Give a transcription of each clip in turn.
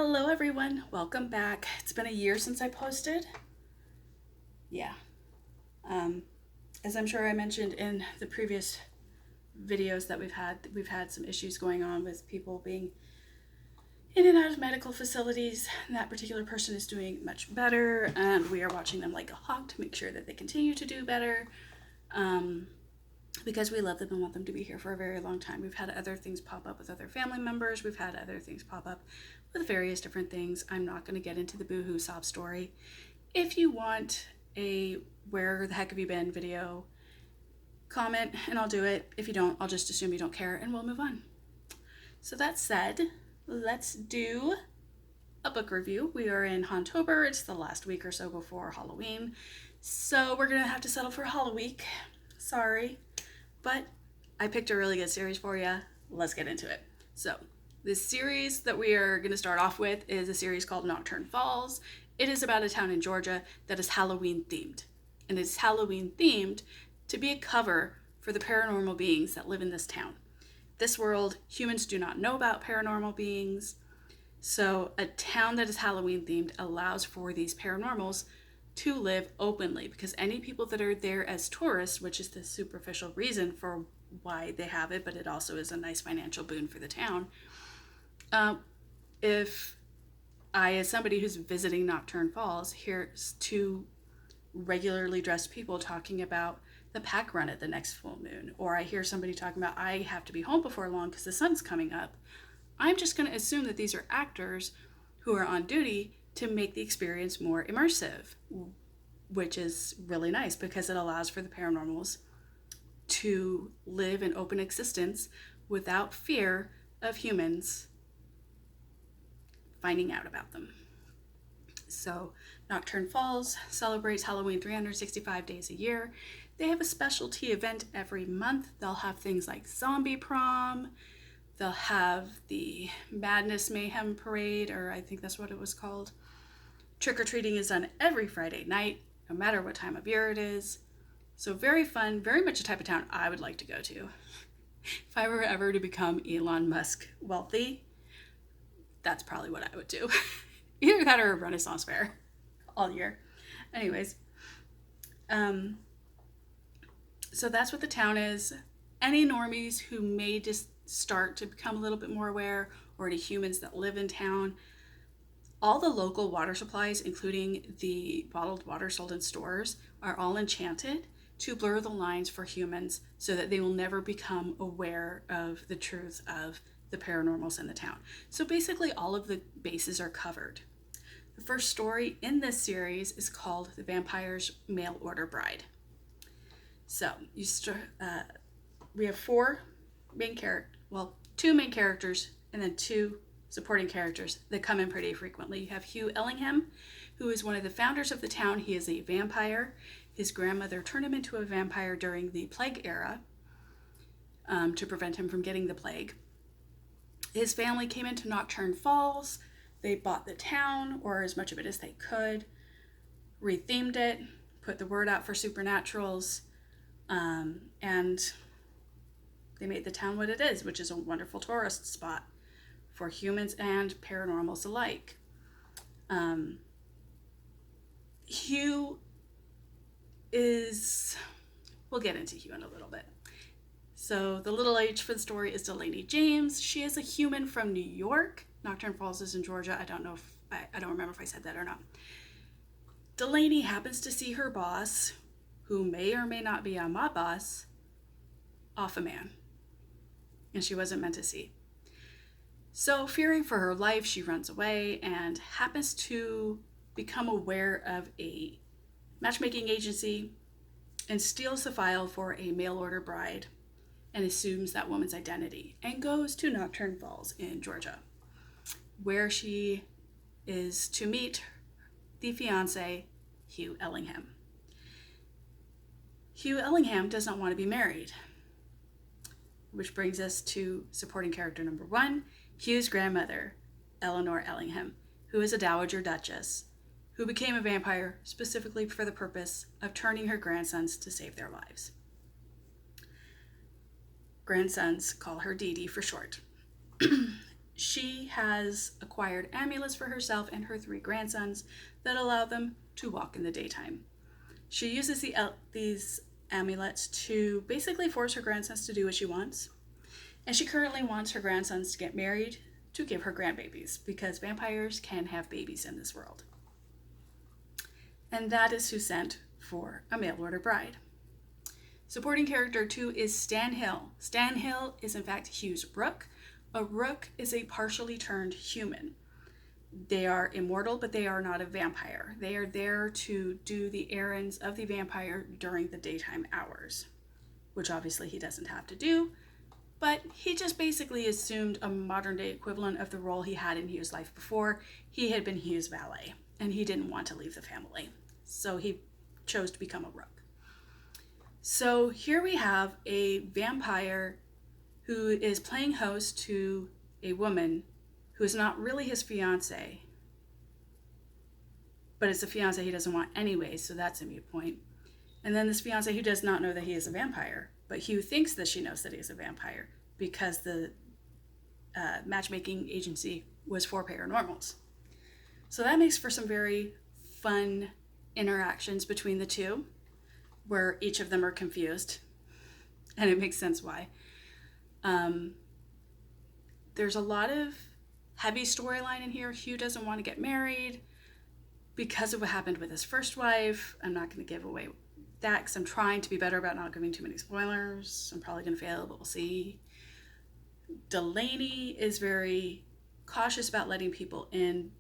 Hello everyone, welcome back. It's been a year since I posted. Yeah. Um, as I'm sure I mentioned in the previous videos that we've had some issues going on with people being in and out of medical facilities. And that particular person is doing much better, and we are watching them like a hawk to make sure that they continue to do better. Because we love them and want them to be here for a very long time. We've had other things pop up with other family members. We've had other things pop up with various different things. I'm not going to get into the boohoo sob story. If you want a where the heck have you been video, comment and I'll do it. If you don't, I'll just assume you don't care and we'll move on. So that said, let's do a book review. We are in October. It's the last week or so before Halloween. So we're going to have to settle for Halloween. Sorry. But I picked a really good series for you. Let's get into it. So, this series that we are going to start off with is a series called Nocturne Falls. It is about a town in Georgia that is Halloween themed. And it's Halloween themed to be a cover for the paranormal beings that live in this town. This world, humans do not know about paranormal beings. So, a town that is Halloween themed allows for these paranormals to live openly, because any people that are there as tourists, which is the superficial reason for why they have it, but it also is a nice financial boon for the town. If I, as somebody who's visiting Nocturne Falls, hears two regularly dressed people talking about the pack run at the next full moon, or I hear somebody talking about I have to be home before long because the sun's coming up, I'm just going to assume that these are actors who are on duty to make the experience more immersive, which is really nice because it allows for the paranormals to live an open existence without fear of humans finding out about them. So Nocturne Falls celebrates Halloween 365 days a year. They have a specialty event every month. They'll have things like Zombie Prom. They'll have the Madness Mayhem Parade, or I think that's what it was called. Trick-or-treating is done every Friday night, no matter what time of year it is. So very fun, very much the type of town I would like to go to. If I were ever to become Elon Musk wealthy, that's probably what I would do. Either that or a Renaissance fair all year. Anyways, so that's what the town is. Any normies who may just start to become a little bit more aware, or any humans that live in town, all the local water supplies, including the bottled water sold in stores, are all enchanted to blur the lines for humans so that they will never become aware of the truth of the paranormals in the town. So basically all of the bases are covered. The first story in this series is called The Vampire's Mail Order Bride. So we have two main characters and then two supporting characters that come in pretty frequently. You have Hugh Ellingham, who is one of the founders of the town. He is a vampire. His grandmother turned him into a vampire during the plague era to prevent him from getting the plague. His family came into Nocturne Falls. They bought the town, or as much of it as they could, rethemed it, put the word out for supernaturals, and they made the town what it is, which is a wonderful tourist spot for humans and paranormals alike. Hugh is... We'll get into Hugh in a little bit. So the little H for the story is Delaney James. She is a human from New York. Nocturne Falls is in Georgia. I don't remember if I said that or not. Delaney happens to see her boss, who may or may not be a mob boss, off a man. And she wasn't meant to see. So, fearing for her life, she runs away and happens to become aware of a matchmaking agency and steals the file for a mail order bride and assumes that woman's identity and goes to Nocturne Falls in Georgia, where she is to meet the fiancé, Hugh Ellingham. Hugh Ellingham does not want to be married, which brings us to supporting character number one, Hugh's grandmother, Eleanor Ellingham, who is a dowager duchess, who became a vampire specifically for the purpose of turning her grandsons to save their lives. Grandsons call her Dee Dee for short. she has acquired amulets for herself and her 3 grandsons that allow them to walk in the daytime. She uses these amulets to basically force her grandsons to do what she wants. And she currently wants her grandsons to get married to give her grandbabies, because vampires can have babies in this world. And that is who's sent for a mail order bride. Supporting character 2 is Stan Hill. Stan Hill is in fact Hugh's rook. A rook is a partially turned human. They are immortal, but they are not a vampire. They are there to do the errands of the vampire during the daytime hours, which obviously he doesn't have to do, but he just basically assumed a modern day equivalent of the role he had in Hugh's life before. He had been Hugh's valet, and he didn't want to leave the family, so he chose to become a rook. So here we have a vampire who is playing host to a woman who is not really his fiance, but it's a fiance he doesn't want anyway, so that's a moot point. And then this fiance who does not know that he is a vampire, but Hugh thinks that she knows that he is a vampire because the matchmaking agency was for paranormals. So that makes for some very fun interactions between the two, where each of them are confused, and it makes sense why. There's a lot of heavy storyline in here. Hugh doesn't want to get married because of what happened with his first wife. I'm not going to give away that because I'm trying to be better about not giving too many spoilers. I'm probably going to fail, but we'll see. Delaney is very cautious about letting people in.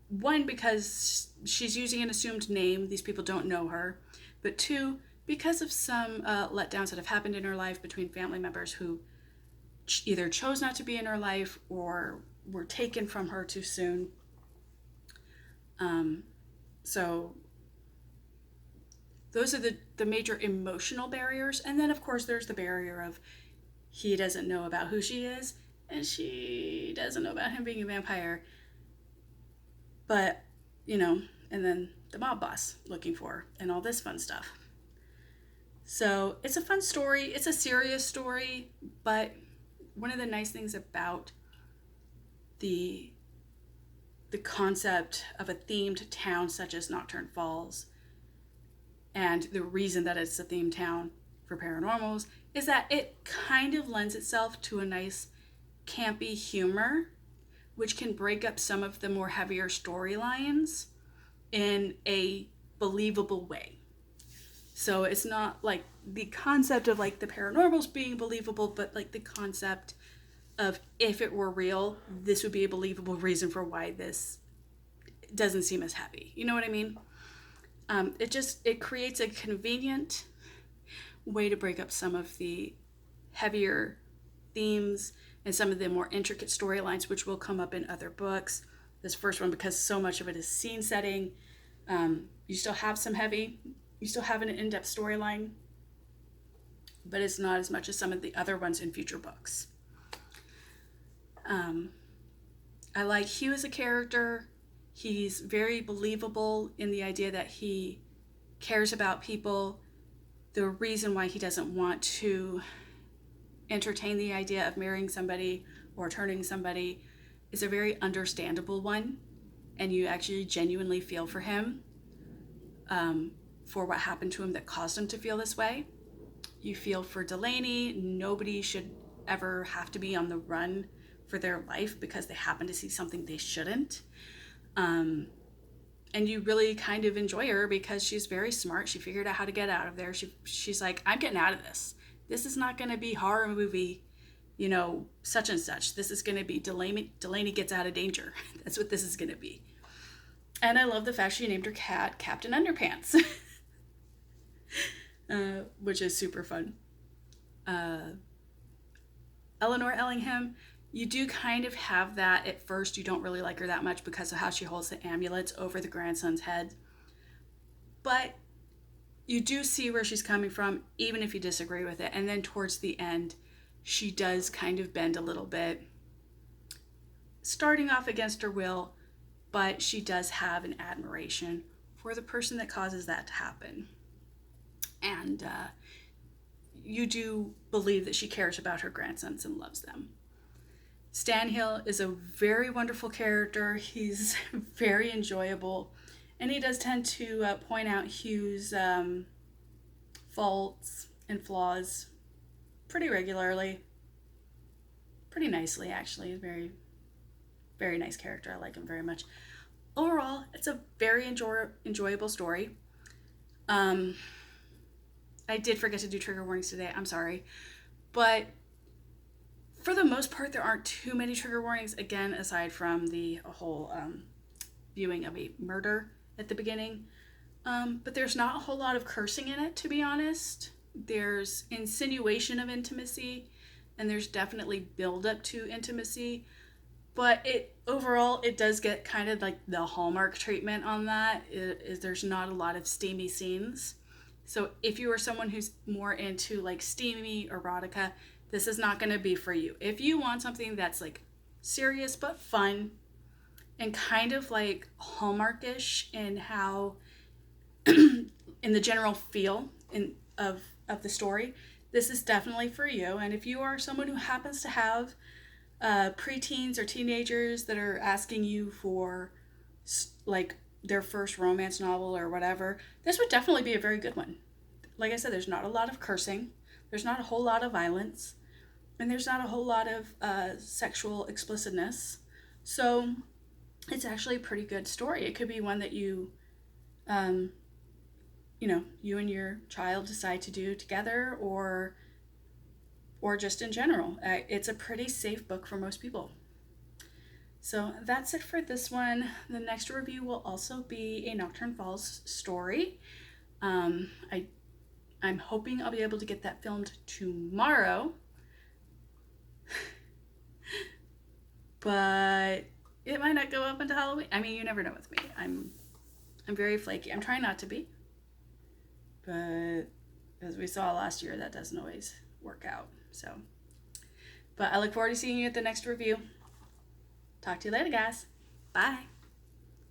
One, because she's using an assumed name. These people don't know her. But 2, because of some letdowns that have happened in her life between family members who either chose not to be in her life or were taken from her too soon. So those are the major emotional barriers. And then, of course, there's the barrier of he doesn't know about who she is, and she doesn't know about him being a vampire. But, and then the mob boss looking for her and all this fun stuff. So it's a fun story. It's a serious story, but one of the nice things about the concept of a themed town such as Nocturne Falls, and the reason that it's a themed town for paranormals, is that it kind of lends itself to a nice campy humor, which can break up some of the more heavier storylines in a believable way. So it's not like the concept of like the paranormals being believable, but like the concept of if it were real, this would be a believable reason for why this doesn't seem as heavy. You know what I mean? It creates a convenient way to break up some of the heavier themes and some of the more intricate storylines, which will come up in other books. This first one, because so much of it is scene setting, you still have some heavy, you still have an in-depth storyline, but it's not as much as some of the other ones in future books. I like Hugh as a character. He's very believable in the idea that he cares about people. The reason why he doesn't want to entertain the idea of marrying somebody or turning somebody is a very understandable one, and you actually genuinely feel for him, for what happened to him that caused him to feel this way. You feel for Delaney. Nobody should ever have to be on the run for their life because they happen to see something they shouldn't. And you really kind of enjoy her because she's very smart. She figured out how to get out of there. She's like, I'm getting out of this. This is not going to be horror movie, such and such. This is going to be Delaney gets out of danger. That's what this is going to be. And I love the fact she named her cat Captain Underpants, which is super fun. Eleanor Ellingham, you do kind of have that at first. You don't really like her that much because of how she holds the amulets over the grandson's head. But you do see where she's coming from, even if you disagree with it. And then towards the end, she does kind of bend a little bit, starting off against her will, but she does have an admiration for the person that causes that to happen. And you do believe that she cares about her grandsons and loves them. Stan Hill is a very wonderful character. He's very enjoyable. And he does tend to point out Hugh's faults and flaws pretty regularly. Pretty nicely, actually. Very, very nice character. I like him very much. Overall, it's a very enjoyable story. Um, I did forget to do trigger warnings today. I'm sorry. But for the most part, there aren't too many trigger warnings, again, aside from the whole viewing of a murder at the beginning. But there's not a whole lot of cursing in it, to be honest. There's insinuation of intimacy, and there's definitely build up to intimacy. But overall, it does get kind of like the Hallmark treatment on that. There's not a lot of steamy scenes. So if you are someone who's more into like steamy erotica, this is not going to be for you. If you want something that's like serious but fun and kind of like Hallmarkish in how in the general feel of the story, this is definitely for you. And if you are someone who happens to have preteens or teenagers that are asking you for like their first romance novel or whatever, this would definitely be a very good one. Like I said, there's not a lot of cursing, there's not a whole lot of violence, and there's not a whole lot of sexual explicitness. So it's actually a pretty good story. It could be one that you and your child decide to do together, or just in general. It's a pretty safe book for most people. So that's it for this one. The next review will also be a Nocturne Falls story. I'm hoping I'll be able to get that filmed tomorrow. But it might not go up until Halloween. I mean, you never know with me. I'm very flaky. I'm trying not to be. But as we saw last year, that doesn't always work out. So, but I look forward to seeing you at the next review. Talk to you later, guys. Bye.